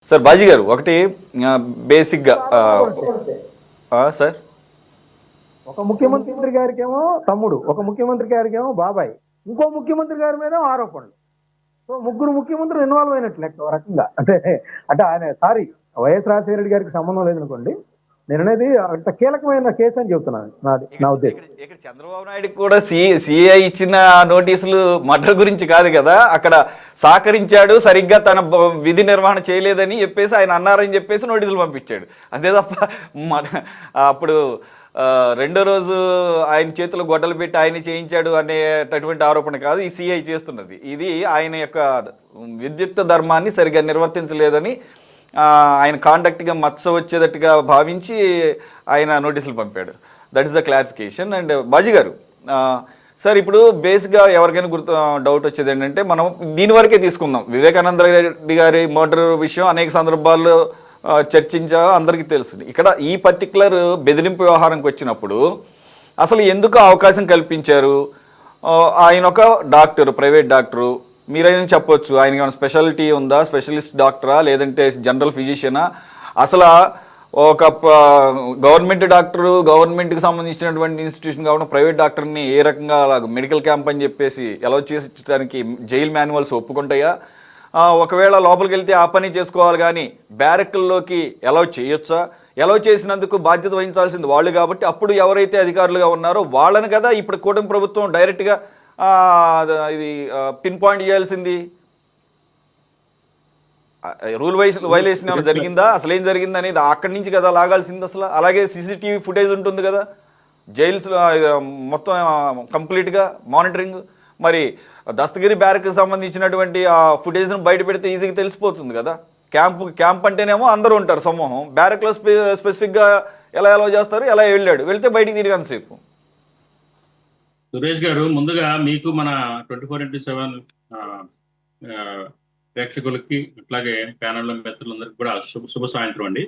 Sir bhaji గారు ఒకటి బేసిక్గా సార్ ఒక ముఖ్యమంత్రి గారికేమో తమ్ముడు, ఒక ముఖ్యమంత్రి గారికేమో బాబాయ్, ఇంకో ముఖ్యమంత్రి గారి మీద ఆరోపణలు. సో ముగ్గురు ముఖ్యమంత్రులు ఇన్వాల్వ్ అయినట్లు లెక్క ఒక రకంగా. అంటే ఆయన వైఎస్ రాజశేఖర రెడ్డి గారికి సంబంధం లేదనుకోండి, నేను అనేది అంత కీలకమైన కేసు అని చెబుతున్నాను. నా ఉద్దేశం ఇక్కడ చంద్రబాబు నాయుడు కూడా సిఐ ఇచ్చిన నోటీసులు మర్డర్ గురించి కాదు కదా, అక్కడ సహకరించాడు సరిగ్గా తన విధి నిర్వహణ చేయలేదని చెప్పేసి ఆయన అన్నారని చెప్పేసి నోటీసులు పంపించాడు. అంతే తప్ప అప్పుడు రెండో రోజు ఆయన చేతులు గొడ్డలు పెట్టి ఆయన చేయించాడు అనేటటువంటి ఆరోపణ కాదు ఈ సిఐ చేస్తున్నది. ఇది ఆయన యొక్క విద్యుక్త ధర్మాన్ని సరిగ్గా నిర్వర్తించలేదని ఆయన కాండక్ట్గా మచ్చ వచ్చేటట్టుగా భావించి ఆయన నోటీసులు పంపాడు. That is the clarification. And Baji గారు సార్, ఇప్పుడు బేసిక్గా ఎవరికైనా డౌట్ వచ్చేది ఏంటంటే, మనం దీని వరకే తీసుకుందాం. వివేకానంద రెడ్డి గారి మర్డర్ విషయం అనేక సందర్భాల్లో చర్చించా, అందరికీ తెలుస్తుంది. ఇక్కడ ఈ పర్టికులర్ బెదిరింపు వ్యవహారంకి వచ్చినప్పుడు అసలు ఎందుకు అవకాశం కల్పించారు? ఆయన ఒక డాక్టరు, ప్రైవేట్ డాక్టరు, మీరైనా చెప్పొచ్చు ఆయనకి ఏమైనా స్పెషాలిటీ ఉందా, స్పెషలిస్ట్ డాక్టరా, లేదంటే జనరల్ ఫిజిషియనా? అసలు ఒక గవర్నమెంట్ డాక్టరు, గవర్నమెంట్కి సంబంధించినటువంటి ఇన్స్టిట్యూషన్ కాకుండా ప్రైవేట్ డాక్టర్ని ఏ రకంగా మెడికల్ క్యాంప్ అని చెప్పేసి అలౌ చేయించడానికి జైల్ మాన్యువల్స్ ఒప్పుకుంటాయా? ఒకవేళ లోపలికి వెళ్తే ఆ పని చేసుకోవాలి కానీ బ్యారక్ల్లోకి అలౌ చేయొచ్చా? అలౌ చేసినందుకు బాధ్యత వహించాల్సింది వాళ్ళు కాబట్టి అప్పుడు ఎవరైతే అధికారులుగా ఉన్నారో వాళ్ళని కదా ఇప్పుడు కూటమి ప్రభుత్వం డైరెక్ట్గా ఇది పిన్ పాయింట్ చేయాల్సింది. రూల్ వైలేషన్ ఏమైనా జరిగిందా, అసలు ఏం జరిగింది అనేది అక్కడి నుంచి కదా లాగాల్సింది అసలు. అలాగే సీసీటీవీ ఫుటేజ్ ఉంటుంది కదా జైల్స్ మొత్తం కంప్లీట్గా మానిటరింగ్. మరి దస్తగిరి బ్యారక్కి సంబంధించినటువంటి ఆ ఫుటేజ్ను బయట పెడితే ఈజీగా తెలిసిపోతుంది కదా. క్యాంప్ అంటేనేమో అందరూ ఉంటారు సమూహం, బ్యారక్లో స్పెసిఫిక్గా ఎలా అలౌ చేస్తారు, ఎలా వెళ్తే బయటికి తిరిగంతసేపు. సురేష్ గారు, ముందుగా మీకు మన 24x7 ప్రేక్షకులకి అట్లాగే ప్యానల్ మిత్రులందరికీ కూడా శుభ సాయంత్రం అండి.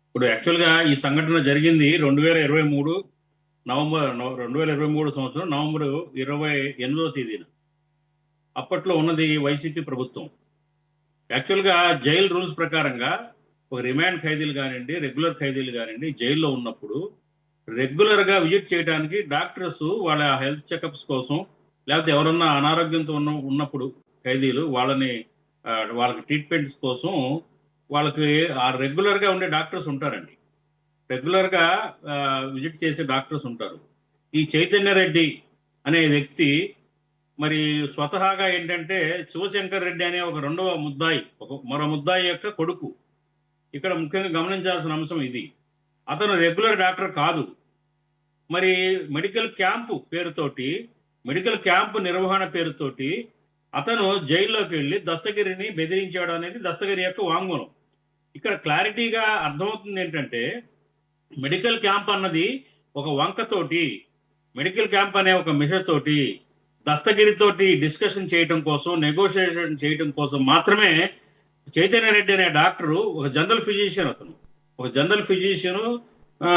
ఇప్పుడు యాక్చువల్గా ఈ సంఘటన జరిగింది 2023 సంవత్సరం నవంబర్ 28వ తేదీన. అప్పట్లో ఉన్నది వైసీపీ ప్రభుత్వం. యాక్చువల్గా జైల్ రూల్స్ ప్రకారంగా ఒక రిమాండ్ ఖైదీలు కానివ్వండి, రెగ్యులర్ ఖైదీలు కానివ్వండి, జైల్లో ఉన్నప్పుడు రెగ్యులర్గా విజిట్ చేయడానికి డాక్టర్స్ వాళ్ళ హెల్త్ చెకప్స్ కోసం, లేకపోతే ఎవరన్నా అనారోగ్యంతో ఉన్నప్పుడు ఖైదీలు వాళ్ళకి ట్రీట్మెంట్స్ కోసం వాళ్ళకి రెగ్యులర్గా ఉండే డాక్టర్స్ ఉంటారండి. రెగ్యులర్గా విజిట్ చేసే డాక్టర్స్ ఉంటారు. ఈ చైతన్య రెడ్డి అనే వ్యక్తి మరి స్వతహాగా ఏంటంటే శివశంకర్ రెడ్డి అనే ఒక రెండవ ముద్దాయి, మరో ముద్దాయి యొక్క కొడుకు. ఇక్కడ ముఖ్యంగా గమనించాల్సిన అంశం ఇది. అతను రెగ్యులర్ డాక్టర్ కాదు. మరి మెడికల్ క్యాంపు నిర్వహణ పేరుతోటి అతను జైల్లోకి వెళ్ళి దస్తగిరిని బెదిరించాడు అనేది దస్తగిరి యొక్క వాంగ్మూలం. ఇక్కడ క్లారిటీగా అర్థమవుతుంది ఏంటంటే, మెడికల్ క్యాంప్ అన్నది ఒక వంకతోటి, మెడికల్ క్యాంప్ అనే ఒక మిషన్ తోటి దస్తగిరితోటి డిస్కషన్ చేయడం కోసం, నెగోషియేషన్ చేయడం కోసం మాత్రమే చైతన్య రెడ్డి అనే డాక్టరు, ఒక జనరల్ ఫిజిషియన్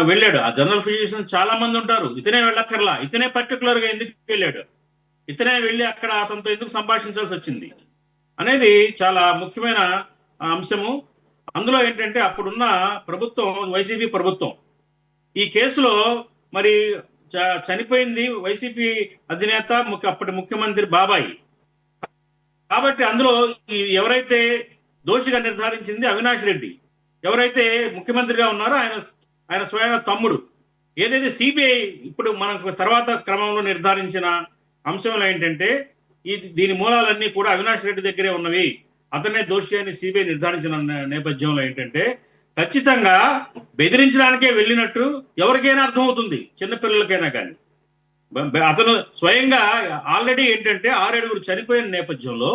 వెళ్ళాడు. ఆ జనరల్ ఫిజిషియన్ చాలా మంది ఉంటారు, ఇతనే వెళ్ళక్కర్లా. ఇతనే పర్టికులర్గా ఎందుకు వెళ్ళాడు, ఇతనే వెళ్ళి అక్కడ అతనితో ఎందుకు సంభాషించాల్సి వచ్చింది అనేది చాలా ముఖ్యమైన అంశము. అందులో ఏంటంటే, అప్పుడున్న ప్రభుత్వం వైసీపీ ప్రభుత్వం ఈ కేసులో మరి చనిపోయింది వైసీపీ అధినేత అప్పటి ముఖ్యమంత్రి బాబాయి కాబట్టి అందులో ఎవరైతే దోషిగా నిర్ధారించింది అవినాష్ రెడ్డి, ఎవరైతే ముఖ్యమంత్రిగా ఉన్నారో ఆయన స్వయం తమ్ముడు. ఏదైతే సిబిఐ ఇప్పుడు మనకు తర్వాత క్రమంలో నిర్ధారించిన అంశంలో ఏంటంటే, దీని మూలాలన్నీ కూడా అవినాష్ రెడ్డి దగ్గరే ఉన్నవి, అతనే దోషి అని సిబిఐ నిర్ధారించిన నేపథ్యంలో ఏంటంటే, ఖచ్చితంగా బెదిరించడానికే వెళ్ళినట్టు ఎవరికైనా అర్థమవుతుంది, చిన్నపిల్లలకైనా కానీ. అతను స్వయంగా ఆల్రెడీ ఏంటంటే 6 చనిపోయిన నేపథ్యంలో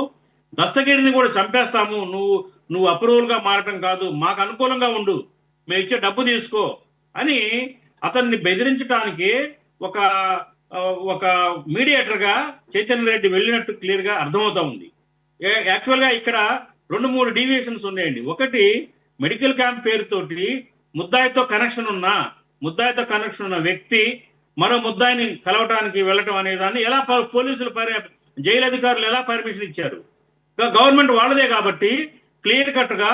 దస్తగిరిని కూడా చంపేస్తాము, నువ్వు అప్రూవల్గా మారటం కాదు, మాకు అనుకూలంగా ఉండు, మేము ఇచ్చే డబ్బు తీసుకో అని అతన్ని బెదిరించడానికి ఒక మీడియేటర్గా చైతన్య రెడ్డి వెళ్ళినట్టు క్లియర్గా అర్థమవుతా ఉంది. యాక్చువల్గా ఇక్కడ 2-3 డీవియేషన్స్ ఉన్నాయండి. ఒకటి, మెడికల్ క్యాంప్ పేరుతోటి ముద్దాయితో కనెక్షన్ ఉన్న వ్యక్తి మరో ముద్దాయిని కలవటానికి వెళ్ళటం అనే దాన్ని ఎలా పోలీసులు జైలు అధికారులు ఎలా పర్మిషన్ ఇచ్చారు? గవర్నమెంట్ వాళ్ళదే కాబట్టి క్లియర్ కట్గా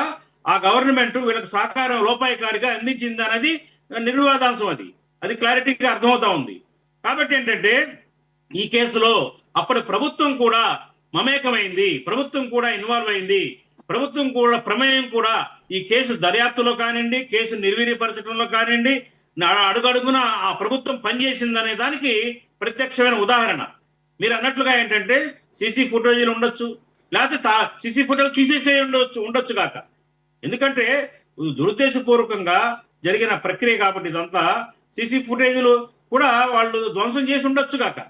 ఆ గవర్నమెంట్ వీళ్ళకి సహకారం లోపాయకారిగా అందించింది అనేది నిర్వివాదాంశం. అది క్లారిటీగా అర్థమవుతా ఉంది. కాబట్టి ఏంటంటే ఈ కేసులో అప్పటి ప్రభుత్వం కూడా మమేకమైంది, ప్రభుత్వం కూడా ఇన్వాల్వ్ అయింది, ప్రభుత్వం కూడా ప్రమేయం కూడా ఈ కేసు దర్యాప్తులో కానివ్వండి, కేసు నిర్వీర్యపరచడంలో కానివ్వండి, అడుగడుగున ఆ ప్రభుత్వం పనిచేసిందనే దానికి ప్రత్యక్షమైన ఉదాహరణ. మీరు అన్నట్లుగా ఏంటంటే సీసీ ఫుటేజీలు ఉండొచ్చు, లేకపోతే సీసీ ఫుటేజ్ తీసేసే ఉండొచ్చు కాక. ఎందుకంటే దురుద్దేశపూర్వకంగా జరిగిన ప్రక్రియ కాబట్టి ఇదంతా. సీసీ ఫుటేజీలు కూడా వాళ్ళు ధ్వంసం చేసి ఉండొచ్చు కాక.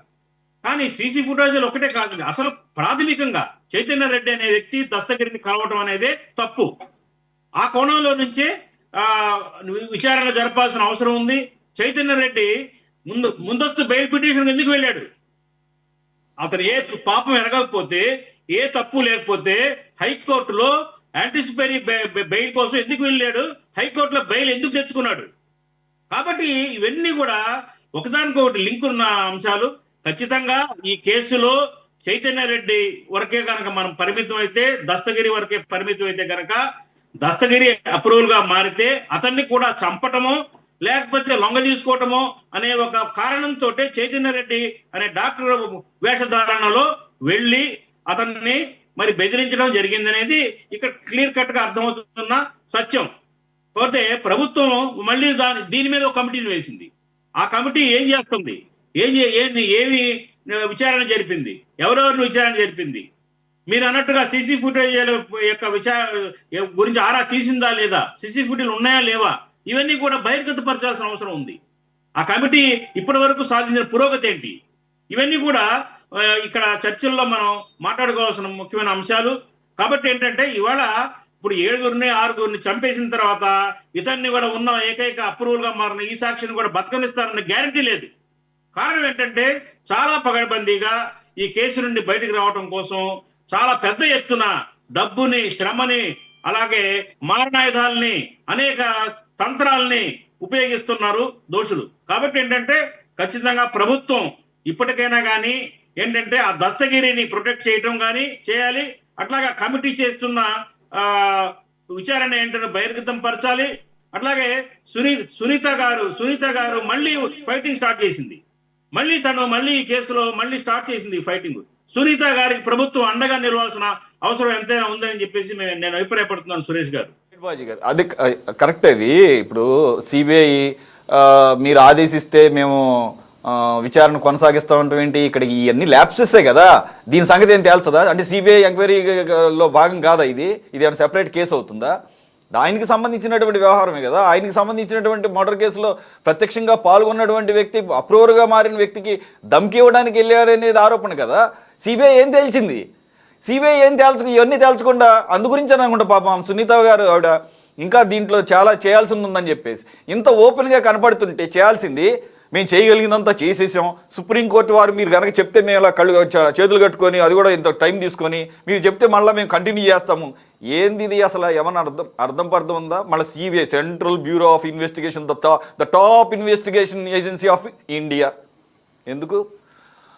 కానీ సీసీ ఫుటేజీలు ఒకటే కాదు, అసలు ప్రాథమికంగా చైతన్య రెడ్డి అనే వ్యక్తి దస్తగిరిని కలవటం అనేది తప్పు. ఆ కోణంలో నుంచే విచారణ జరపాల్సిన అవసరం ఉంది. చైతన్య రెడ్డి ముందస్తు బెయిల్ పిటిషన్ ఎందుకు వెళ్ళాడు? అతను ఏ పాపం ఎరగకపోతే, ఏ తప్పు లేకపోతే హైకోర్టులో యాంటిసిపేటరీ బెయిల్ కోసం ఎందుకు వెళ్ళాడు? హైకోర్టులో బెయిల్ ఎందుకు తెచ్చుకున్నాడు? కాబట్టి ఇవన్నీ కూడా ఒకదానికొకటి లింక్ ఉన్న అంశాలు. ఖచ్చితంగా ఈ కేసులో చైతన్య రెడ్డి వరకే కనుక మనం పరిమితం అయితే, దస్తగిరి వరకే పరిమితం అయితే కనుక, దస్తగిరి అప్రూవల్ గా మారితే అతన్ని కూడా చంపటమో లేకపోతే లొంగ తీసుకోవటమో అనే ఒక కారణంతో చైతన్య రెడ్డి అనే డాక్టర్ వేషధారణలో వెళ్ళి అతన్ని మరి బెదిరించడం జరిగిందనేది ఇక్కడ క్లియర్ కట్ గా అర్థమవుతున్న సత్యం. పోతే ప్రభుత్వం మళ్ళీ దీని మీద ఒక కమిటీని వేసింది. ఆ కమిటీ ఏం చేస్తుంది? ఏమి విచారణ జరిపింది? ఎవరెవరిని విచారణ జరిపింది? మీరు అన్నట్టుగా సీసీ ఫుటేజ్ యొక్క గురించి ఆరా తీసిందా లేదా, సీసీ ఫుటేజ్ ఉన్నాయా లేవా, ఇవన్నీ కూడా బహిర్గతపరచాల్సిన అవసరం ఉంది. ఆ కమిటీ ఇప్పటి వరకు సాధించిన పురోగతి ఏంటి, ఇవన్నీ కూడా ఇక్కడ చర్చల్లో మనం మాట్లాడుకోవాల్సిన ముఖ్యమైన అంశాలు. కాబట్టి ఏంటంటే ఇవాళ ఇప్పుడు 6గురిని చంపేసిన తర్వాత ఇతన్ని కూడా ఉన్న ఏకైక అప్రూవల్ గా మారిన ఈ సాక్షిని కూడా బతకనిస్తారన్న గ్యారంటీ లేదు. కారణం ఏంటంటే చాలా పగడ్బందీగా ఈ కేసు నుండి బయటకు రావడం కోసం చాలా పెద్ద ఎత్తున డబ్బుని, శ్రమని, అలాగే మారణాయుధాలని, అనేక తంత్రాలని ఉపయోగిస్తున్నారు దోషులు. కాబట్టి ఏంటంటే ఖచ్చితంగా ప్రభుత్వం ఇప్పటికైనా కానీ ఏంటంటే ఆ దస్తగిరిని ప్రొటెక్ట్ చేయటం కానీ చేయాలి. అట్లాగా కమిటీ చేస్తున్న విచారణ ఏంటంటే బహిర్గతం పరచాలి. అట్లాగే సునీత గారు మళ్ళీ ఫైటింగ్ స్టార్ట్ చేసింది. మళ్ళీ ఈ కేసులో మళ్ళీ స్టార్ట్ చేసింది ఫైటింగ్. సునీత గారికి ప్రభుత్వం అండగా నిలవాల్సిన అవసరం ఎంతైనా ఉందని చెప్పేసి నేను అభిప్రాయపడుతున్నాను. సురేష్ గారు, అది కరెక్ట్. అది ఇప్పుడు సిబిఐ మీరు ఆదేశిస్తే మేము విచారణ కొనసాగిస్తామంటాం ఏంటి? ఇక్కడ ఇవన్నీ ల్యాప్సెస్సే కదా. దీని సంగతి ఏం తేల్చదా? అంటే సిబిఐ ఎంక్వైరీలో భాగం కాదా ఇది? ఏమైనా సెపరేట్ కేసు అవుతుందా? ఆయనకి సంబంధించినటువంటి వ్యవహారమే కదా. ఆయనకి సంబంధించినటువంటి మర్డర్ కేసులో ప్రత్యక్షంగా పాల్గొన్నటువంటి వ్యక్తి, అప్రూవర్గా మారిన వ్యక్తికి ధమ్కి ఇవ్వడానికి వెళ్ళారనేది ఆరోపణ కదా. సిబిఐ ఏం తేల్చింది? సిబిఐ ఏం ఇవన్నీ తేల్చకుండా అందు గురించి అని అనుకుంటా పాపం సునీత గారు ఆవిడ ఇంకా దీంట్లో చాలా చేయాల్సింది ఉందని చెప్పేసి ఇంత ఓపెన్గా కనపడుతుంటే చేయాల్సింది మేము చేయగలిగినంత చేసేసాం. సుప్రీంకోర్టు వారు మీరు కనుక చెప్తే మేము ఇలా చేతులు కట్టుకొని అది కూడా ఇంత టైం తీసుకొని మీరు చెప్తే మళ్ళీ మేము కంటిన్యూ చేస్తాము. ఏంది ఇది అసలు? ఏమన్నా అర్థం పర్థం ఉందా? మళ్ళీ CBI, central bureau of investigation, the top investigation agency of India. ఎందుకు?